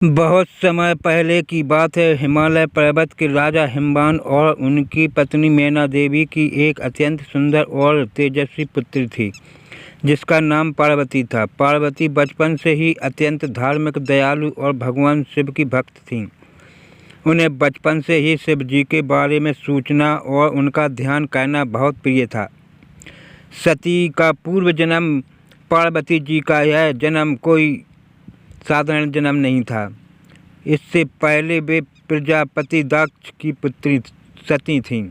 बहुत समय पहले की बात है। हिमालय पर्वत के राजा हिमवान और उनकी पत्नी मैना देवी की एक अत्यंत सुंदर और तेजस्वी पुत्री थी, जिसका नाम पार्वती था। पार्वती बचपन से ही अत्यंत धार्मिक, दयालु और भगवान शिव की भक्त थीं। उन्हें बचपन से ही शिव जी के बारे में सोचना और उनका ध्यान करना बहुत प्रिय था। सती का पूर्व जन्म पार्वती जी का यह जन्म कोई साधारण जन्म नहीं था। इससे पहले वे प्रजापति दक्ष की पुत्री सती थीं।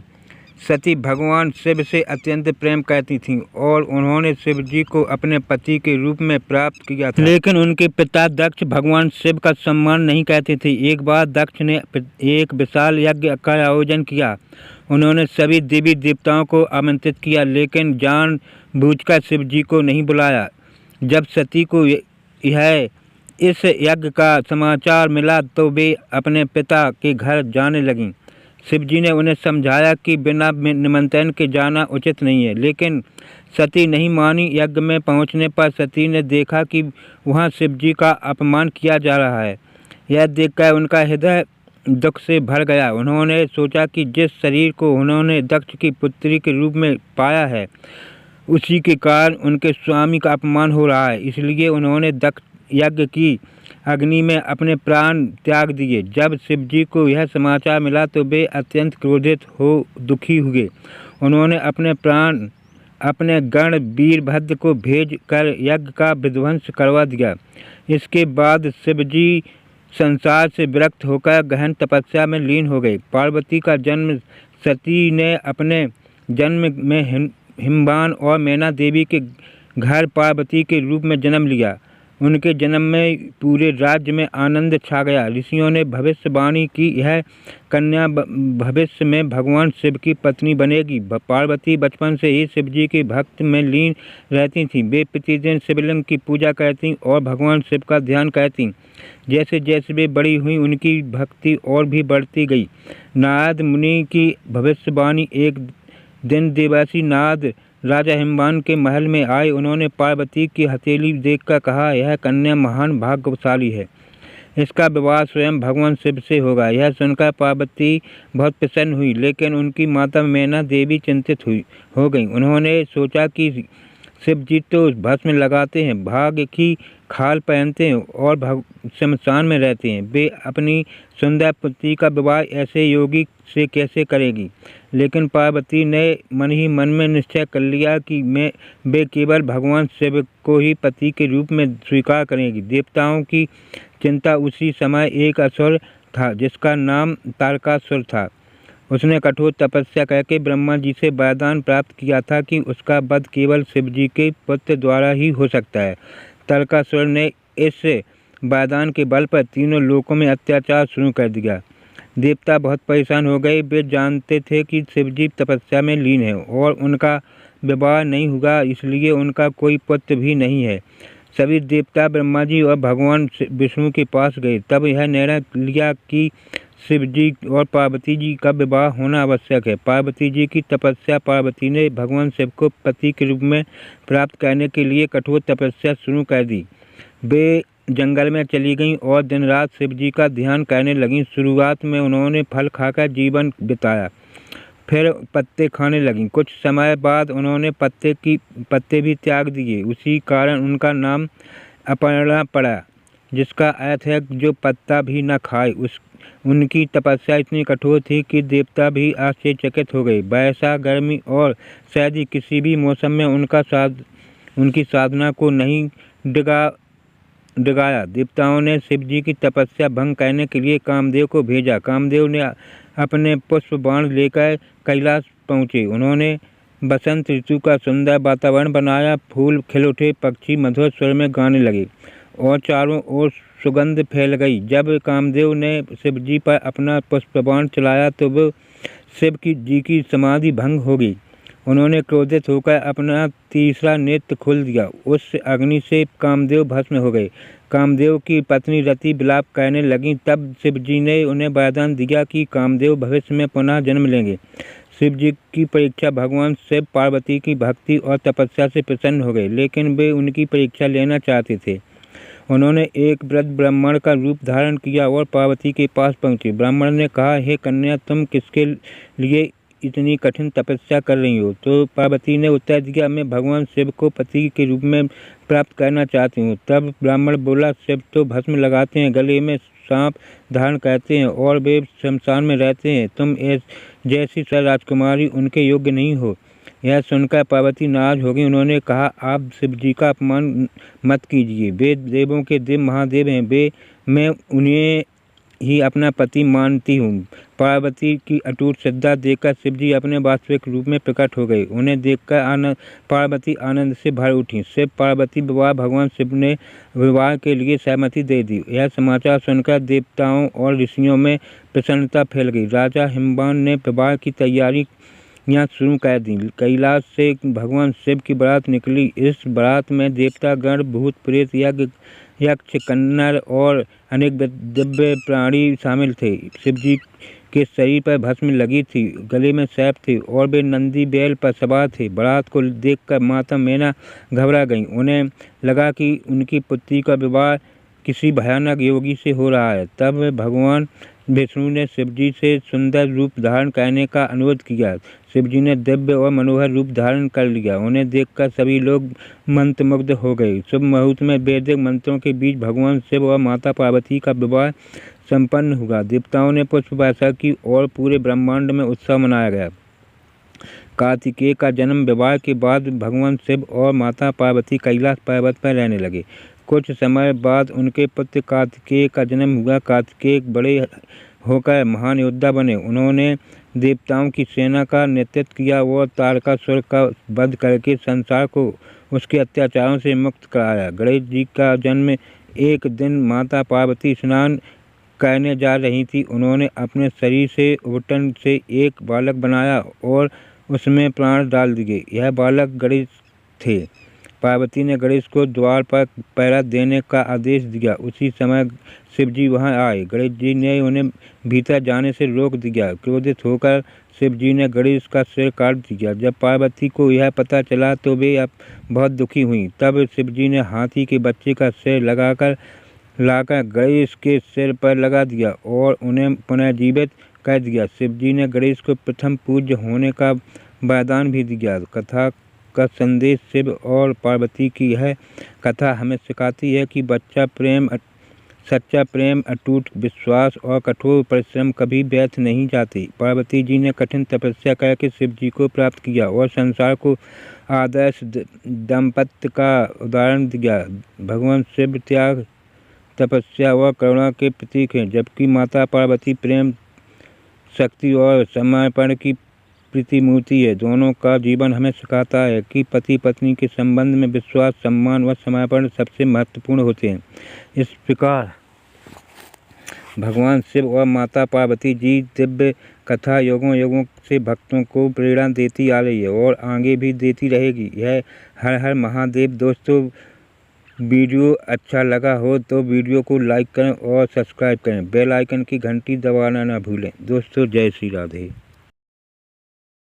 सती भगवान शिव से अत्यंत प्रेम करती थीं और उन्होंने शिव जी को अपने पति के रूप में प्राप्त किया था। लेकिन उनके पिता दक्ष भगवान शिव का सम्मान नहीं करते थे। एक बार दक्ष ने एक विशाल यज्ञ का आयोजन किया। उन्होंने सभी देवी देवताओं को आमंत्रित किया, लेकिन जानबूझकर शिव जी को नहीं बुलाया। जब सती को इस यज्ञ का समाचार मिला तो वे अपने पिता के घर जाने लगीं। शिव जी ने उन्हें समझाया कि बिना निमंत्रण के जाना उचित नहीं है, लेकिन सती नहीं मानी। यज्ञ में पहुंचने पर सती ने देखा कि वहां शिव जी का अपमान किया जा रहा है। यह देखकर उनका हृदय दुख से भर गया। उन्होंने सोचा कि जिस शरीर को उन्होंने दक्ष की पुत्री के रूप में पाया है, उसी के कारण उनके स्वामी का अपमान हो रहा है। इसलिए उन्होंने दक्ष यज्ञ की अग्नि में अपने प्राण त्याग दिए। जब शिव जी को यह समाचार मिला तो वे अत्यंत क्रोधित हो दुखी हुए। उन्होंने अपने प्राण अपने गण वीरभद्र को भेज कर यज्ञ का विध्वंस करवा दिया। इसके बाद शिव जी संसार से विरक्त होकर गहन तपस्या में लीन हो गए। पार्वती का जन्म सती ने अपने जन्म में हिमवान और मैना देवी के घर पार्वती के रूप में जन्म लिया। उनके जन्म में पूरे राज्य में आनंद छा गया। ऋषियों ने भविष्यवाणी की, यह कन्या भविष्य में भगवान शिव की पत्नी बनेगी। पार्वती बचपन से ही शिव जी की भक्ति में लीन रहती थीं। वे प्रतिदिन शिवलिंग की पूजा करती और भगवान शिव का ध्यान करती। जैसे जैसे वे बड़ी हुई, उनकी भक्ति और भी बढ़ती गई। नारद मुनि की भविष्यवाणी। एक दिन देवर्षि नारद राजा हिमवान के महल में आए। उन्होंने पार्वती की हथेली देखकर कहा, यह कन्या महान भाग्यशाली है। इसका विवाह स्वयं भगवान शिव से होगा। यह सुनकर पार्वती बहुत प्रसन्न हुई, लेकिन उनकी माता मैना देवी चिंतित हो गई। उन्होंने सोचा कि शिव जी तो भस्म लगाते हैं, भाग्य की खाल पहनते हैं और शमशान में रहते हैं। वे अपनी सुंदर पुत्री का विवाह ऐसे योगी से कैसे करेगी? लेकिन पार्वती ने मन ही मन में निश्चय कर लिया कि वे केवल भगवान शिव को ही पति के रूप में स्वीकार करेंगी। देवताओं की चिंता। उसी समय एक असुर था जिसका नाम तारकासुर था। उसने कठोर तपस्या करके ब्रह्मा जी से वरदान प्राप्त किया था कि उसका वध केवल शिव जी के पुत्र द्वारा ही हो सकता है। तारकासुर ने इस वरदान के बल पर तीनों लोकों में अत्याचार शुरू कर दिया। देवता बहुत परेशान हो गए। वे जानते थे कि शिव जी तपस्या में लीन है और उनका विवाह नहीं होगा, इसलिए उनका कोई पुत्र भी नहीं है। सभी देवता ब्रह्मा जी और भगवान विष्णु के पास गए। तब यह निर्णय लिया कि शिव जी और पार्वती जी का विवाह होना आवश्यक है। पार्वती जी की तपस्या। पार्वती ने भगवान शिव को पति के रूप में प्राप्त करने के लिए कठोर तपस्या शुरू कर दी। वे जंगल में चली गईं और दिन रात शिव जी का ध्यान करने लगीं। शुरुआत में उन्होंने फल खाकर जीवन बिताया, फिर पत्ते खाने लगीं। कुछ समय बाद उन्होंने पत्ते भी त्याग दिए। उसी कारण उनका नाम अपर्णा पड़ा, जिसका अर्थ है जो पत्ता भी न खाए। उनकी तपस्या इतनी कठोर थी कि देवता भी आश्चर्यचकित हो गए। वर्षा, गर्मी और सर्दी, किसी भी मौसम में उनकी साधना को नहीं डिगाया। देवताओं ने शिव जी की तपस्या भंग करने के लिए कामदेव को भेजा। कामदेव ने अपने पुष्प बाण लेकर कैलाश पहुँचे। उन्होंने बसंत ऋतु का सुंदर वातावरण बनाया। फूल खिल उठे, पक्षी मधुर स्वर में गाने लगे और चारों ओर सुगंध फैल गई। जब कामदेव ने शिव जी पर अपना पुष्पबाण चलाया तो वो शिव जी की समाधि भंग हो गई। उन्होंने क्रोधित होकर अपना तीसरा नेत्र खोल दिया। उस अग्नि से कामदेव भस्म हो गए। कामदेव की पत्नी रति विलाप करने लगी। तब शिव जी ने उन्हें वरदान दिया कि कामदेव भविष्य में पुनः जन्म लेंगे। शिव जी की परीक्षा। भगवान शिव पार्वती की भक्ति और तपस्या से प्रसन्न हो गए, लेकिन वे उनकी परीक्षा लेना चाहते थे। उन्होंने एक वृद्ध ब्राह्मण का रूप धारण किया और पार्वती के पास पहुँचे। ब्राह्मण ने कहा, हे कन्या, तुम किसके लिए इतनी कठिन तपस्या कर रही हो? तो पार्वती ने उत्तर दिया, मैं भगवान शिव को पति के रूप में प्राप्त करना चाहती हूँ। तब ब्राह्मण बोला, शिव तो भस्म लगाते हैं, गले में सांप धारण करते हैं और वे शमशान में रहते हैं। तुम जैसी राजकुमारी उनके योग्य नहीं हो। यह सुनकर पार्वती नाराज हो गई। उन्होंने कहा, आप शिव जी का अपमान मत कीजिए। वे देवों के देव महादेव हैं। मैं उन्हें ही अपना पति मानती हूँ। पार्वती की अटूट श्रद्धा देखकर शिव जी अपने वास्तविक रूप में प्रकट हो गए। उन्हें देखकर पार्वती आनंद से भर उठी। शिव पार्वती विवाह भगवान शिव ने विवाह के लिए सहमति दे दी। यह समाचार सुनकर देवताओं और ऋषियों में प्रसन्नता फैल गई। राजा हिमवान ने विवाह की तैयारी यहाँ शुरू कर दी। कैलाश से भगवान शिव की बारात निकली। इस बारात में देवता गण, भूत प्रेत, यक्ष, किन्नर और अनेक दिव्य प्राणी शामिल थे। शिव जी के शरीर पर भस्म लगी थी, गले में सैप थे और वे नंदी बैल पर सवार थे। बारात को देखकर माता मैना घबरा गईं। उन्हें लगा कि उनकी पुत्री का विवाह किसी भयानक योगी से हो रहा है। तब भगवान विष्णु ने शिवजी से सुंदर रूप धारण करने का अनुरोध किया। शिवजी ने दिव्य और मनोहर रूप धारण कर लिया। उन्हें देखकर सभी लोग मंत्रमुग्ध हो गए। शुभ मुहूर्त में वैदिक मंत्रों के बीच भगवान शिव और माता पार्वती का विवाह संपन्न हुआ। देवताओं ने पुष्प वर्षा की और पूरे ब्रह्मांड में उत्सव मनाया गया। कार्तिकेय का जन्म विवाह के बाद भगवान शिव और माता पार्वती कैलाश पर्वत पर रहने लगे। कुछ समय बाद उनके पुत्र कार्तिकेय का जन्म हुआ। कार्तिकेय बड़े होकर महान योद्धा बने। उन्होंने देवताओं की सेना का नेतृत्व किया और तारकासुर का वध करके संसार को उसके अत्याचारों से मुक्त कराया। गणेश जी का जन्म एक दिन माता पार्वती स्नान करने जा रही थी। उन्होंने अपने शरीर से उबटन से एक बालक बनाया और उसमें प्राण डाल दिए। यह बालक गणेश थे। पार्वती ने गणेश को द्वार पर पहरा देने का आदेश दिया। उसी समय शिवजी वहां आए। गणेश जी ने उन्हें भीतर जाने से रोक दिया। क्रोधित होकर शिवजी ने गणेश का सिर काट दिया। जब पार्वती को यह पता चला तो वे अब बहुत दुखी हुई। तब शिवजी ने हाथी के बच्चे का सिर लाकर गणेश के सिर पर लगा दिया और उन्हें पुनर्जीवित कर दिया। शिवजी ने गणेश को प्रथम पूज्य होने का वरदान भी दिया। कथा का संदेश शिव और पार्वती की यह कथा हमें सिखाती है कि सच्चा प्रेम, अटूट विश्वास और कठोर परिश्रम कभी व्यर्थ नहीं जाते। पार्वती जी ने कठिन तपस्या करके शिव जी को प्राप्त किया और संसार को आदर्श दाम्पत्य का उदाहरण दिया। भगवान शिव त्याग, तपस्या और करुणा के प्रतीक हैं, जबकि माता पार्वती प्रेम, शक्ति और समर्पण की प्रतिमूर्ति है। दोनों का जीवन हमें सिखाता है कि पति पत्नी के संबंध में विश्वास, सम्मान और समर्पण सबसे महत्वपूर्ण होते हैं। इस प्रकार भगवान शिव और माता पार्वती जी दिव्य कथा युगों से भक्तों को प्रेरणा देती आ रही है और आगे भी देती रहेगी। यह हर हर महादेव। दोस्तों, वीडियो अच्छा लगा हो तो वीडियो को लाइक करें और सब्सक्राइब करें। बेल आइकन की घंटी दबाना ना भूलें। दोस्तों, जय श्री राधे।